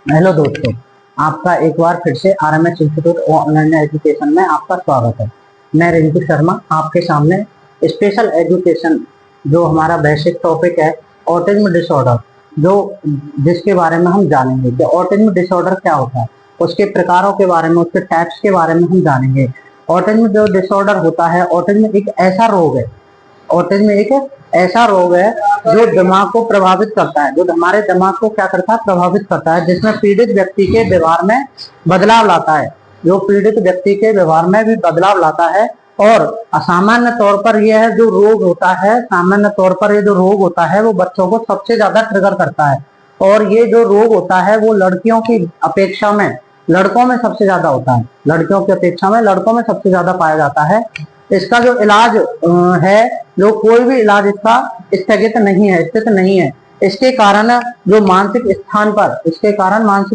Hello दोस्तों, आपका एक बार फिर से आरएमएस इंस्टीट्यूट ऑनलाइन एजुकेशन में आपका स्वागत है। मैं रिंकू शर्मा आपके सामने स्पेशल एजुकेशन जो हमारा बेसिक टॉपिक है ऑटिज्म डिसऑर्डर, जो जिसके बारे में हम जानेंगे कि ऑटिज्म डिसऑर्डर क्या होता है, उसके प्रकारों के बारे में, उसके टाइप्स के बारे में हम जानेंगे। ऑटिज्म जो डिसऑर्डर होता है, ऑटिज्म एक ऐसा रोग है, ऑटिज्म एक ऐसा रोग है जो दिमाग को प्रभावित करता है, जो हमारे दिमाग को क्या करता है, प्रभावित करता है, जिसमें पीड़ित व्यक्ति के व्यवहार में बदलाव लाता है, जो पीड़ित व्यक्ति के व्यवहार में भी बदलाव लाता है। और असामान्य तौर पर यह जो रोग होता है, सामान्य तौर पर ये जो रोग होता है वो बच्चों को सबसे ज्यादा ट्रिगर करता है। और ये जो रोग होता है वो लड़कियों की अपेक्षा में लड़कों में सबसे ज्यादा होता है, लड़कियों की अपेक्षा में लड़कों में सबसे ज्यादा पाया जाता है। इसका जो इलाज है, जो कोई भी इलाज इसका स्थगित नहीं है, स्थित नहीं है। इसके कारण जो मानसिक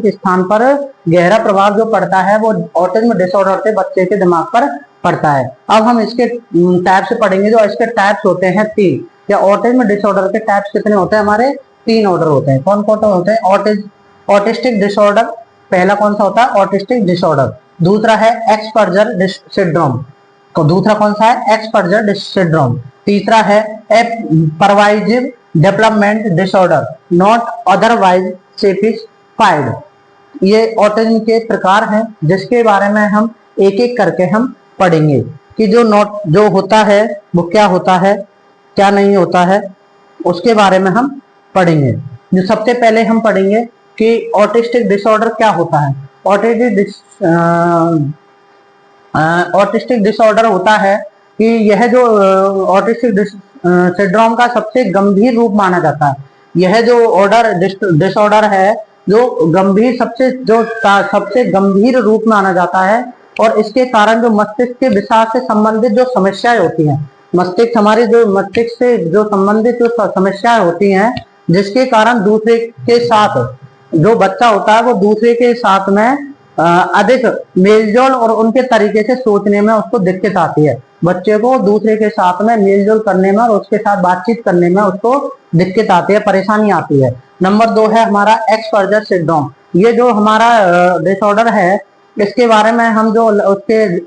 स्थान पर गहरा प्रभाव जो पड़ता है वो ऑटिज्म डिसऑर्डर से बच्चे के दिमाग पर पड़ता है। अब हम इसके टाइप्स पढ़ेंगे। जो इसके टाइप्स होते हैं तीन, या ऑटिज्म डिसऑर्डर के टाइप्स कितने होते हैं? हमारे तीन ऑर्डर होते हैं। कौन कौन होते हैं? ऑटिस्टिक डिसऑर्डर पहला कौन सा होता है? Autistic disorder. दूसरा है एक्सपर्जर सिंड्रोम, तो दूसरा कौन सा है? Asperger syndrome. तीसरा है pervasive development disorder not otherwise specified. ये ऑटिज्म के प्रकार हैं जिसके बारे में हम एक एक करके हम पढ़ेंगे कि जो होता है वो क्या होता है, क्या नहीं होता है, उसके बारे में हम पढ़ेंगे। जो सबसे पहले हम पढ़ेंगे कि ऑटिस्टिक डिसऑर्डर क्या होता है। ऑटिस्टिक डिसऑर्डर होता है कि यह जो ऑटिस्टिक सिंड्रोम का सबसे गंभीर रूप माना जाता है। यह जो डिसऑर्डर है जो सबसे गंभीर रूप माना जाता है। और इसके कारण जो मस्तिष्क के विकास से संबंधित जो समस्याएं होती हैं, मस्तिष्क से जो संबंधित जो समस्याएं होती हैं, जिसके कारण दूसरे के साथ जो बच्चा होता है वो दूसरे के साथ में अधिक मेलजोल और उनके तरीके से सोचने में उसको दिक्कत आती है। बच्चे को दूसरे के साथ में मेलजोल करने में और उसके साथ बातचीत करने में उसको दिक्कत आती है, परेशानी आती है। नंबर 2 है हमारा एक्सपर्जर सिंड्रोम। ये जो हमारा डिसऑर्डर है, इसके बारे में हम जो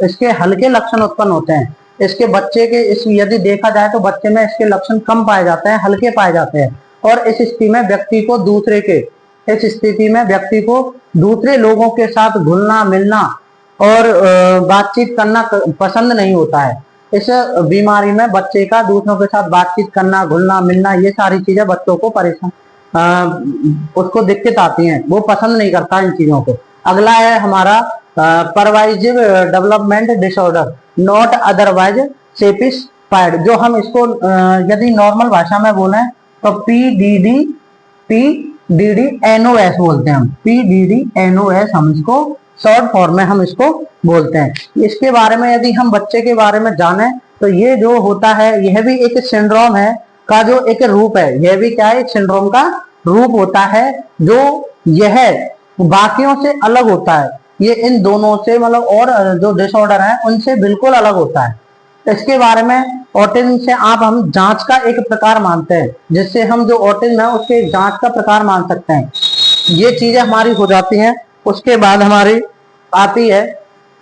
इसके हल्के लक्षण उत्पन्न होते हैं। इसके बच्चे के यदि देखा जाए तो बच्चे में इसके लक्षण कम पाए जाते हैं, हल्के पाए जाते हैं। और इस स्थिति में व्यक्ति को दूसरे लोगों के साथ घुलना मिलना और बातचीत करना पसंद नहीं होता है। इस बीमारी में बच्चे का दूसरों के साथ बातचीत करना, घुलना मिलना, ये सारी चीजें बच्चों को उसको दिक्कत आती हैं, वो पसंद नहीं करता इन चीजों को। अगला है हमारा pervasive development disorder not otherwise specified. जो हम इसको यदि नॉर्मल भाषा में बोले तो PDD-NOS बोलते हैं हम। PDD-NOS हम इसको शॉर्ट फॉर्म में हम इसको बोलते हैं। इसके बारे में यदि हम बच्चे के बारे में जाने तो ये जो होता है यह भी एक सिंड्रोम है का जो एक रूप है। यह भी क्या है? एक सिंड्रोम का रूप होता है जो यह बाकियों से अलग होता है। ये इन दोनों से मतलब और जो डिसऑर्डर है उनसे बिल्कुल अलग होता है। इसके बारे में ऑटिज्म से हम जांच का एक प्रकार मानते हैं, जिससे हम जो ऑटिज्म है उसके जांच का प्रकार मान सकते हैं। ये चीजें हमारी हो जाती हैं। उसके बाद हमारी आती है,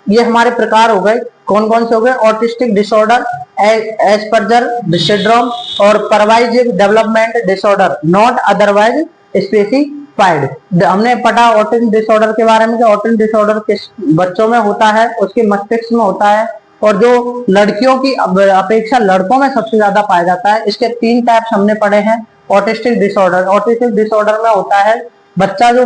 ये हमारे प्रकार हो गए। कौन कौन से हो गए? ऑटिस्टिक डिसऑर्डर, एस्पर्जर सिंड्रोम और pervasive development disorder not otherwise specified. हमने पढ़ा ऑटिज्म डिसऑर्डर के बारे में कि ऑटिज्म डिसऑर्डर किस बच्चों में होता है, उसके मस्तिष्क में होता है, और जो लड़कियों की अपेक्षा लड़कों में सबसे ज्यादा पाया जाता है। इसके 3 टाइप्स हमने पढ़े हैं। ऑटिस्टिक डिसऑर्डर में होता है बच्चा जो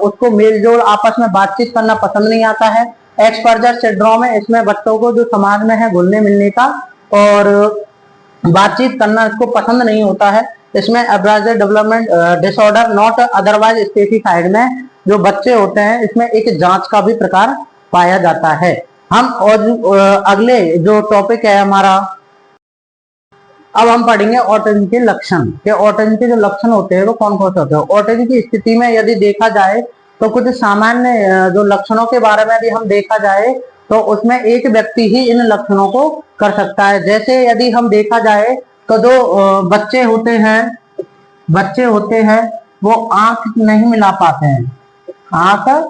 उसको मेलजोल आपस में बातचीत करना पसंद नहीं आता है। एक्सपर्जर सिंड्रोम है, इसमें बच्चों को जो समाज में है घुलने मिलने का और बातचीत करना इसको पसंद नहीं होता है। इसमें pervasive development disorder not otherwise specified में जो बच्चे होते हैं इसमें एक जांच का भी प्रकार पाया जाता है। हम और अगले जो टॉपिक है हमारा, अब हम पढ़ेंगे ऑटिज्म के लक्षण। ऑटिज्म के जो लक्षण होते हैं वो कौन कौन से होते हैं। ऑटिज्म की स्थिति में यदि देखा जाए तो कुछ सामान्य जो लक्षणों के बारे में यदि हम देखा जाए तो उसमें एक व्यक्ति ही इन लक्षणों को कर सकता है। जैसे यदि हम देखा जाए तो जो बच्चे होते हैं वो आंख नहीं मिला पाते हैं। आंख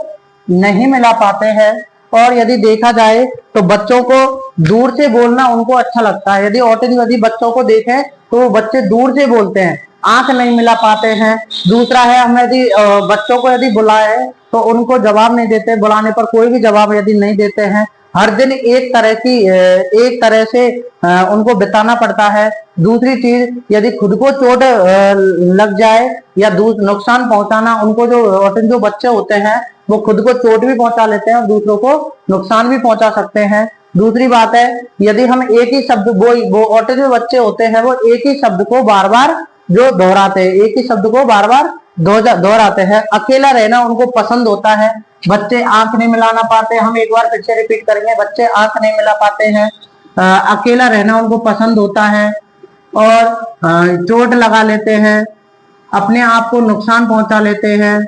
नहीं मिला पाते हैं। और यदि देखा जाए तो बच्चों को दूर से बोलना उनको अच्छा लगता है। यदि ऑटिज्म यदि बच्चों को देखें तो वो बच्चे दूर से बोलते हैं, आंख नहीं मिला पाते हैं। दूसरा है, हम यदि बच्चों को यदि बुलाए तो उनको जवाब नहीं देते, बुलाने पर कोई भी जवाब यदि नहीं देते हैं। हर दिन एक तरह से उनको बिताना पड़ता है। दूसरी चीज, यदि खुद को चोट लग जाए या नुकसान पहुंचाना, उनको जो ऑटिज्म जो बच्चे होते हैं वो खुद को चोट भी पहुंचा लेते हैं और दूसरों को नुकसान भी पहुंचा सकते हैं। दूसरी बात है, यदि हम एक ही शब्द, वो ऑटिज्म बच्चे होते हैं वो एक ही शब्द को बार बार जो दोहराते हैं, एक ही शब्द को बार बार दोहराते हैं। अकेला रहना उनको पसंद होता है। बच्चे आंख नहीं मिलाना पाते, हम एक बार फिर से रिपीट करेंगे, बच्चे आंख नहीं मिला पाते हैं, अकेला रहना उनको पसंद होता है और चोट लगा लेते हैं, अपने आप को नुकसान पहुंचा लेते हैं।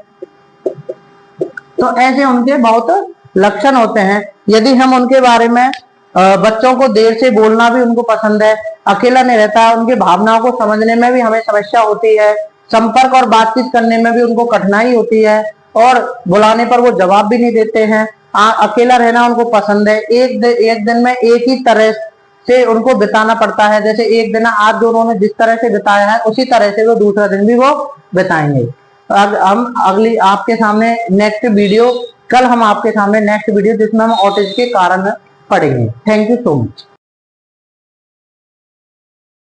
तो ऐसे उनके बहुत लक्षण होते हैं। यदि हम उनके बारे में, बच्चों को देर से बोलना भी उनको पसंद है, अकेला नहीं रहता है, उनकी भावनाओं को समझने में भी हमें समस्या होती है, संपर्क और बातचीत करने में भी उनको कठिनाई होती है और बुलाने पर वो जवाब भी नहीं देते हैं। अकेला रहना उनको पसंद है। एक दिन में एक ही तरह से उनको बिताना पड़ता है। जैसे एक दिन आज जो उन्होंने जिस तरह से बिताया है उसी तरह से वो दूसरा दिन भी वो बिताएंगे। हम अगली आपके सामने नेक्स्ट वीडियो, कल हम आपके सामने नेक्स्ट वीडियो जिसमें हम ऑटिज्म के कारण पढ़ेंगे। Thank you so much.